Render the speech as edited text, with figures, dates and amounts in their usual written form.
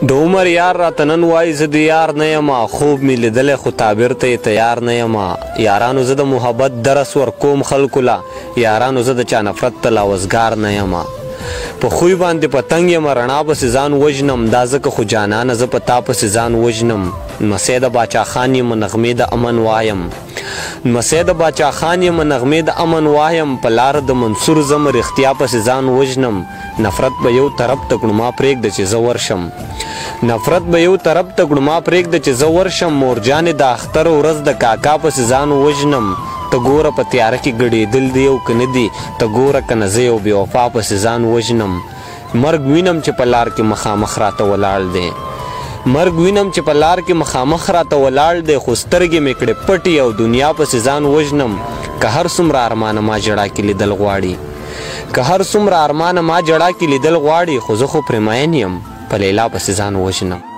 د عمر یار راته نن وایي زه د یار نه یمه خوب مې لیدلی خو تعبیر ته یې تیار نه یمه یارانو زه د محبت درس ورکوم خلکو له یارانو زه د چا نفرت ته لاوزګار نه یمه په خوی باندې پتنګ یم رڼا پسې ځان وژنم دا ځکه خو جانانه زه په تا پسې ځان وژنم نمسی د باچا خان یم نغمې د امن وایم نمسی د باچا خان یم نغمې د امن وایم په لاره د منصور زم رښتیا پسې ځان وژنم نفرت به یو طرف ته کړو ما پرېږده چې زه ورشم نفرت به یو طرف ته کړو ما پرېږده چې زه ورشم مورجانې د اختر ورځ د کاکا پسې ځان وژنم ته ګوره په تیاره کې ګډېدل دی او که نه دي ته ګوره که نه زه یو بې وفا پسې ځان وژنم مرګ وینم چې په لار کې مخامخ راته ولاړ دی مرګ وینم چې په لار کې مخامخ راته ولاړ دی خو سترګې مې کړې پټې او دنیا پسې ځان وژنم که هر څومره ارمانه ما جړا کې لیدل غواړي که هر څومره ارمانه ما جړا کې لیدل غواړي خو زه خو پرې مین یم په لیلا پسې ځان وژنم